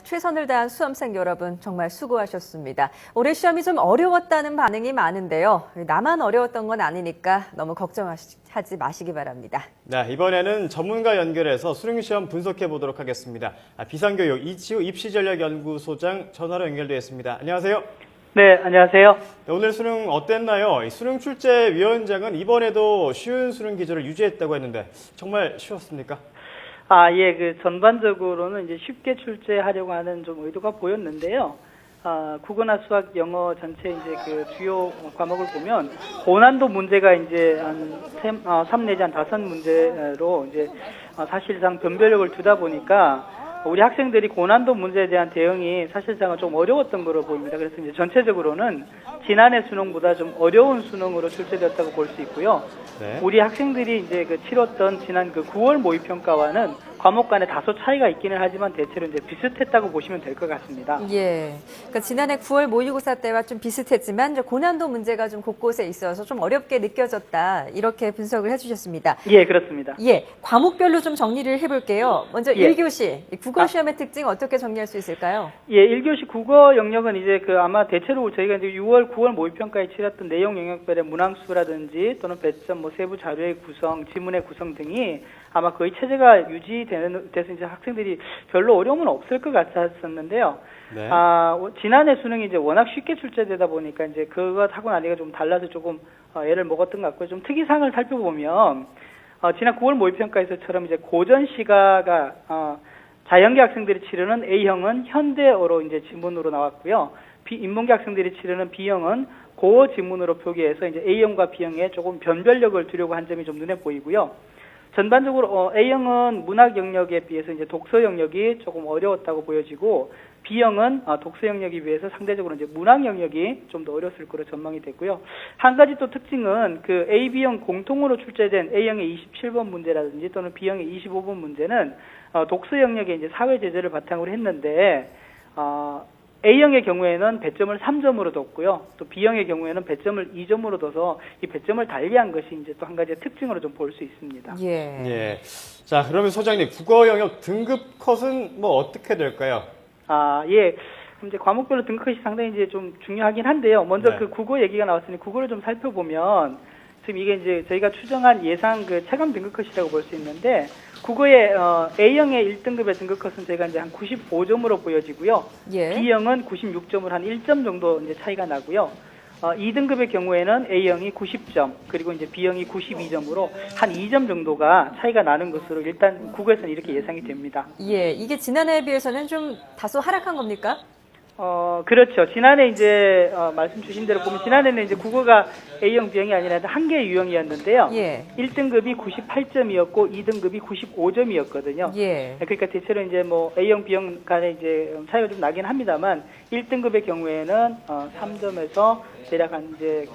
최선을 다한 수험생 여러분 정말 수고하셨습니다. 올해 시험이 좀 어려웠다는 반응이 많은데요. 나만 어려웠던 건 아니니까 너무 걱정하지 마시기 바랍니다. 네, 이번에는 전문가 연결해서 수능시험 분석해 보도록 하겠습니다. 비상교육 이치우 입시전략연구소장 전화로 연결되어 있습니다. 안녕하세요. 네, 안녕하세요. 네, 오늘 수능 어땠나요? 수능 출제위원장은 이번에도 쉬운 수능 기조를 유지했다고 했는데 정말 쉬웠습니까? 예, 전반적으로는 이제 쉽게 출제하려고 하는 좀 의도가 보였는데요. 국어나 수학, 영어 전체 이제 주요 과목을 보면 고난도 문제가 이제 한 3 내지 한 5문제로 이제 사실상 변별력을 두다 보니까 우리 학생들이 고난도 문제에 대한 대응이 사실상은 좀 어려웠던 거로 보입니다. 그래서 이제 전체적으로는 지난해 수능보다 좀 어려운 수능으로 출제되었다고 볼 수 있고요. 네. 우리 학생들이 이제 치렀던 지난 9월 모의평가와는 과목 간에 다소 차이가 있기는 하지만 대체로 이제 비슷했다고 보시면 될 것 같습니다. 예. 그러니까 지난해 9월 모의고사 때와 좀 비슷했지만 이제 고난도 문제가 좀 곳곳에 있어서 좀 어렵게 느껴졌다. 이렇게 분석을 해주셨습니다. 예, 그렇습니다. 예. 과목별로 좀 정리를 해볼게요. 먼저 예. 1교시 국어 시험의 특징 어떻게 정리할 수 있을까요? 예, 1교시 국어 영역은 이제 아마 대체로 저희가 이제 6월, 9월 모의평가에 치렀던 내용 영역별의 문항수라든지 또는 배점, 세부 자료의 구성, 지문의 구성 등이 아마 거의 체제가 유지돼서 이제 학생들이 별로 어려움은 없을 것 같았었는데요. 네. 지난해 수능이 이제 워낙 쉽게 출제되다 보니까 이제 그것하고 나니가 좀 달라서 조금 애를 먹었던 것 같고요. 좀 특이사항을 살펴보면 지난 9월 모의평가에서처럼 이제 고전 시가가 자연계 학생들이 치르는 A형은 현대어로 이제 지문으로 나왔고요. 인문계 학생들이 치르는 B형은 고어 지문으로 표기해서 이제 A형과 B형에 조금 변별력을 두려고 한 점이 좀 눈에 보이고요. 전반적으로 A형은 문학 영역에 비해서 이제 독서 영역이 조금 어려웠다고 보여지고 B형은 독서 영역에 비해서 상대적으로 이제 문학 영역이 좀 더 어려웠을 거로 전망이 됐고요. 한 가지 또 특징은 A, B형 공통으로 출제된 A형의 27번 문제라든지 또는 B형의 25번 문제는 독서 영역에 이제 사회 제재를 바탕으로 했는데 A형의 경우에는 배점을 3점으로 뒀고요. 또 B형의 경우에는 배점을 2점으로 둬서 이 배점을 달리한 것이 이제 또 한 가지 특징으로 좀 볼 수 있습니다. 예. 예. 자, 그러면 소장님, 국어 영역 등급 컷은 뭐 어떻게 될까요? 예. 이제 과목별로 등급 컷이 상당히 이제 좀 중요하긴 한데요. 먼저 네. 국어 얘기가 나왔으니 국어를 좀 살펴보면 지금 이게 이제 저희가 추정한 예상 체감 등급 컷이라고 볼 수 있는데 국어의 A형의 1등급의 등급 컷은 저희가 이제 한 95점으로 보여지고요. 예. B형은 96점으로 한 1점 정도 이제 차이가 나고요. 2등급의 경우에는 A형이 90점, 그리고 이제 B형이 92점으로 한 2점 정도가 차이가 나는 것으로 일단 국어에서는 이렇게 예상이 됩니다. 예. 이게 지난해에 비해서는 좀 다소 하락한 겁니까? 그렇죠. 지난해 이제 말씀 주신 대로 보면 지난해는 이제 국어가 A형, B형이 아니라 한 개의 유형이었는데요. 예. 1등급이 98점이었고 2등급이 95점이었거든요. 예. 그러니까 대체로 이제 A형, B형 간에 이제 차이가 좀 나긴 합니다만 1등급의 경우에는 3점에서 대략 한 이제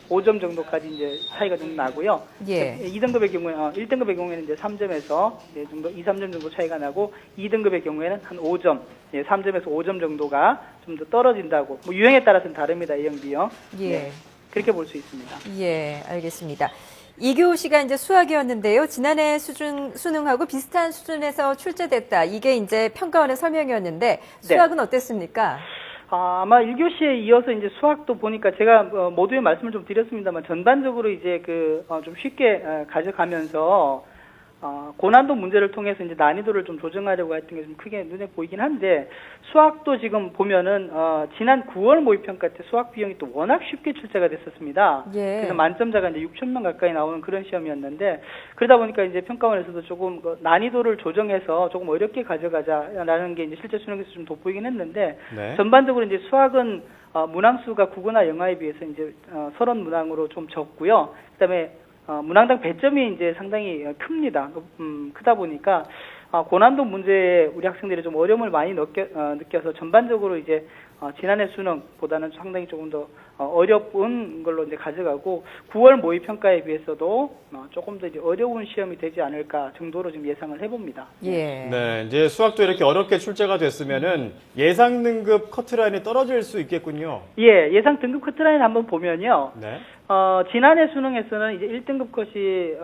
5점 정도까지 이제 차이가 좀 나고요. 예. 2등급의 경우에 1등급의 경우에는 이제 3점에서 정도 2, 3점 정도 차이가 나고 2등급의 경우에는 한 5점, 3점에서 5점 정도가 좀 더 떨어진다고. 유형에 따라서는 다릅니다. A형, B형. 예. 그렇게 볼 수 있습니다. 예, 알겠습니다. 2교시가 이제 수학이었는데요. 지난해 수능하고 비슷한 수준에서 출제됐다. 이게 이제 평가원의 설명이었는데 수학은 어땠습니까? 아마 1교시에 이어서 이제 수학도 보니까 제가 모두의 말씀을 좀 드렸습니다만 전반적으로 이제 좀 쉽게 가져가면서 고난도 문제를 통해서 이제 난이도를 좀 조정하려고 했던 게 좀 크게 눈에 보이긴 한데 수학도 지금 보면은 지난 9월 모의평가 때 수학 비용이 또 워낙 쉽게 출제가 됐었습니다. 예. 그래서 만점자가 이제 6,000명 가까이 나오는 그런 시험이었는데 그러다 보니까 이제 평가원에서도 조금 난이도를 조정해서 조금 어렵게 가져가자라는 게 이제 실제 수능에서 좀 돋보이긴 했는데 네. 전반적으로 이제 수학은 문항수가 국어나 영어에 비해서 이제 서론 문항으로 좀 적고요. 그다음에 문항당 배점이 이제 상당히 큽니다. 크다 보니까 고난도 문제에 우리 학생들이 좀 어려움을 많이 느껴서 전반적으로 이제 지난해 수능보다는 상당히 조금 더 어려운 걸로 이제 가져가고 9월 모의평가에 비해서도 조금 더 이제 어려운 시험이 되지 않을까 정도로 지금 예상을 해봅니다. 예. 네, 이제 수학도 이렇게 어렵게 출제가 됐으면은 예상 등급 커트라인이 떨어질 수 있겠군요. 예, 예상 등급 커트라인 한번 보면요. 네. 지난해 수능에서는 이제 1등급 컷이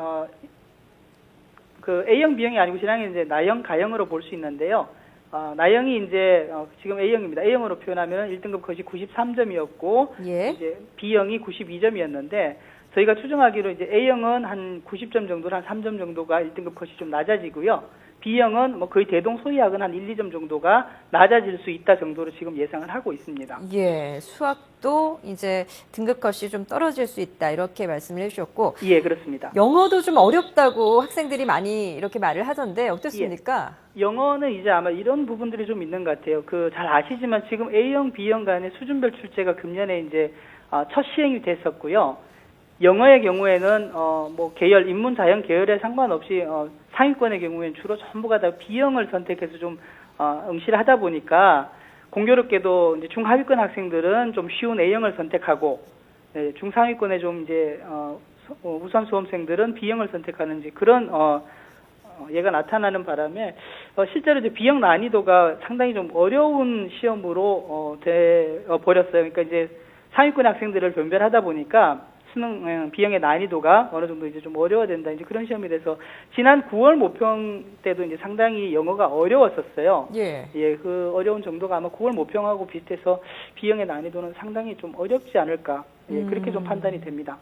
A형, B형이 아니고 지난해 이제 나형, 가형으로 볼 수 있는데요. 나영이 이제 지금 A형입니다. A형으로 표현하면 1등급 컷이 93점이었고 예. 이제 B형이 92점이었는데 저희가 추정하기로 이제 A형은 한 90점 정도로 한 3점 정도가 1등급 컷이 좀 낮아지고요. B형은 뭐 거의 대동소이하거나 한 1, 2점 정도가 낮아질 수 있다 정도로 지금 예상을 하고 있습니다. 예, 수학도 이제 등급 컷이 좀 떨어질 수 있다 이렇게 말씀을 해주셨고 예, 그렇습니다. 영어도 좀 어렵다고 학생들이 많이 이렇게 말을 하던데 어떻습니까? 영어는 이제 아마 이런 부분들이 좀 있는 것 같아요. 잘 아시지만 지금 A형, B형 간의 수준별 출제가 금년에 이제 첫 시행이 됐었고요. 영어의 경우에는 뭐 계열, 인문, 자연 계열에 상관없이 상위권의 경우에는 주로 전부가 다 B형을 선택해서 좀 응시를 하다 보니까 공교롭게도 이제 중하위권 학생들은 좀 쉬운 A형을 선택하고 중상위권의 좀 이제 우수한 수험생들은 B형을 선택하는 그런 얘가 나타나는 바람에 실제로 이제 B형 난이도가 상당히 좀 어려운 시험으로 돼 버렸어요. 그러니까 이제 상위권 학생들을 변별하다 보니까 수능 B형의 난이도가 어느 정도 이제 좀 어려워진다. 이제 그런 시험이 돼서 지난 9월 모평 때도 이제 상당히 영어가 어려웠었어요. 예. 예, 그 어려운 정도가 아마 9월 모평하고 비슷해서 B형의 난이도는 상당히 좀 어렵지 않을까. 예, 그렇게 좀 판단이 됩니다.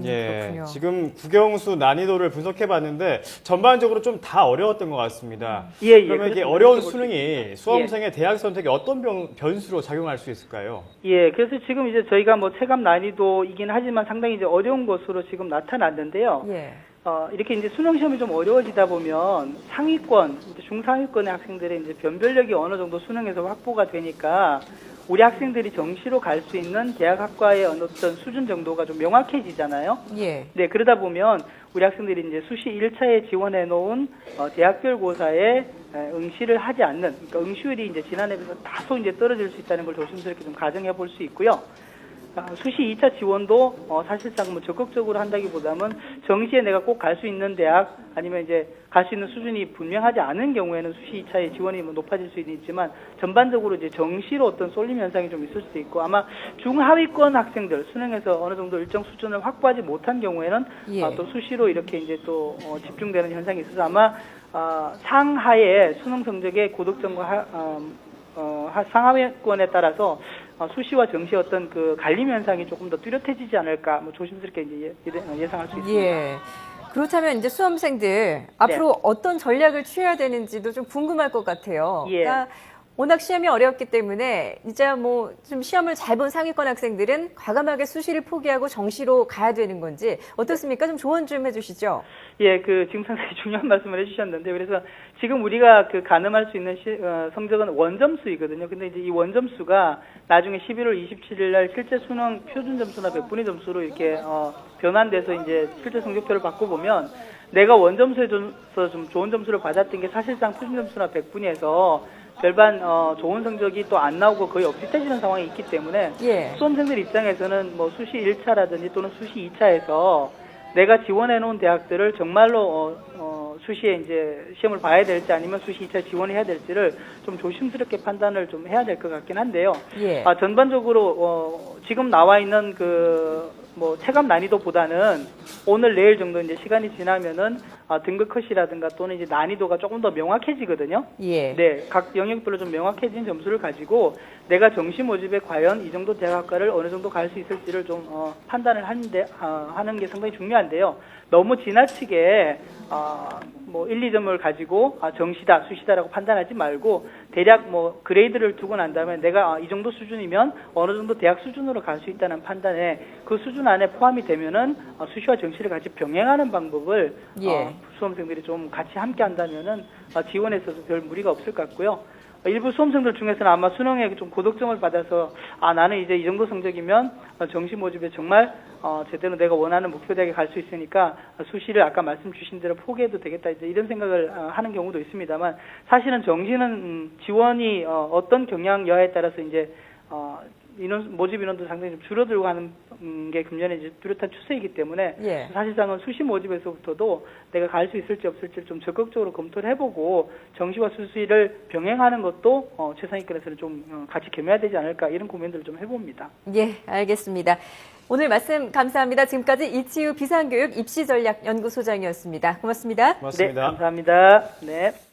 예, 그렇군요. 지금 국영수 난이도를 분석해봤는데 전반적으로 좀 다 어려웠던 것 같습니다. 예, 그러면 이게 그렇습니다. 어려운 그렇게 볼수 수능이 수험생의 대학 선택에 어떤 변수로 작용할 수 있을까요? 예, 그래서 지금 이제 저희가 뭐 체감 난이도이긴 하지만 상당히 이제 어려운 것으로 지금 나타났는데요. 예. 이렇게 이제 수능 시험이 좀 어려워지다 보면 상위권, 이제 중상위권의 학생들의 이제 변별력이 어느 정도 수능에서 확보가 되니까 우리 학생들이 정시로 갈 수 있는 대학학과의 어떤 수준 정도가 좀 명확해지잖아요. 예. 네, 그러다 보면 우리 학생들이 이제 수시 1차에 지원해 놓은 대학별 고사에 응시를 하지 않는, 그러니까 응시율이 이제 지난해에 비해서 다소 이제 떨어질 수 있다는 걸 조심스럽게 좀 가정해 볼 수 있고요. 수시 2차 지원도 사실상 뭐 적극적으로 한다기보다는 정시에 내가 꼭 갈 수 있는 대학 아니면 이제 갈 수 있는 수준이 분명하지 않은 경우에는 수시 2차의 지원이 뭐 높아질 수는 있지만 전반적으로 이제 정시로 어떤 쏠림 현상이 좀 있을 수도 있고 아마 중하위권 학생들 수능에서 어느 정도 일정 수준을 확보하지 못한 경우에는 예. 또 수시로 이렇게 이제 또 집중되는 현상이 있어서 아마 상하의 수능 성적의 고득점과 상하위권에 따라서 수시와 정시 어떤 그 갈림 현상이 조금 더 뚜렷해지지 않을까 뭐 조심스럽게 이제 예상할 수 있습니다. 예. 그렇다면 이제 수험생들 앞으로 어떤 전략을 취해야 되는지도 좀 궁금할 것 같아요. 예. 그러니까 워낙 시험이 어렵기 때문에 이제 뭐 좀 시험을 잘 본 상위권 학생들은 과감하게 수시를 포기하고 정시로 가야 되는 건지 어떻습니까? 좀 조언 좀 해주시죠. 예, 지금 상당히 중요한 말씀을 해주셨는데, 그래서 지금 우리가 가늠할 수 있는 성적은 원점수이거든요. 근데 이제 이 원점수가 나중에 11월 27일 날 실제 수능 표준 점수나 백분위 점수로 이렇게 변환돼서 이제 실제 성적표를 바꿔보면 내가 원점수에서 좀 좋은 점수를 받았던 게 사실상 표준 점수나 백분위에서 별반 좋은 성적이 또 안 나오고 거의 없이해지는 상황이 있기 때문에 예. 수험생들 입장에서는 뭐 수시 1차라든지 또는 수시 2차에서 내가 지원해 놓은 대학들을 정말로 수시에 이제 시험을 봐야 될지 아니면 수시 2차 지원해야 될지를 좀 조심스럽게 판단을 좀 해야 될 것 같긴 한데요. 예. 전반적으로 지금 나와 있는 뭐 체감 난이도보다는 오늘 내일 정도 이제 시간이 지나면은 등급 컷이라든가 또는 이제 난이도가 조금 더 명확해지거든요. 예. 네, 각 영역별로 좀 명확해진 점수를 가지고 내가 정시 모집에 과연 이 정도 대학과를 어느 정도 갈 수 있을지를 좀 판단을 하는 게 상당히 중요한데요. 너무 지나치게 뭐 1, 2점을 가지고 정시다, 수시다라고 판단하지 말고 대략 뭐 그레이드를 두고 난 다음에 내가 이 정도 수준이면 어느 정도 대학 수준으로 갈 수 있다는 판단에 그 수준 안에 포함이 되면은 수시와 정시를 같이 병행하는 방법을 예. 수험생들이 좀 같이 함께 한다면은 지원에 있어서 별 무리가 없을 것 같고요. 일부 수험생들 중에서는 아마 수능에 좀 고득점을 받아서 나는 이제 이 정도 성적이면 정시 모집에 정말 제대로 내가 원하는 목표 대학에 갈 수 있으니까 수시를 아까 말씀 주신 대로 포기해도 되겠다 이제 이런 생각을 하는 경우도 있습니다만 사실은 정시는 지원이 어떤 경향 여하에 따라서 이제 모집 인원도 상당히 좀 줄어들고 하는 게 금년에 이제 뚜렷한 추세이기 때문에 예. 사실상은 수시 모집에서부터도 내가 갈 수 있을지 없을지 좀 적극적으로 검토를 해보고 정시와 수시를 병행하는 것도 최상위권에서는 좀 같이 겸해야 되지 않을까 이런 고민들을 좀 해봅니다. 예, 알겠습니다. 오늘 말씀 감사합니다. 지금까지 이치우 비상교육 입시전략연구소장이었습니다. 고맙습니다. 고맙습니다. 네, 감사합니다. 네.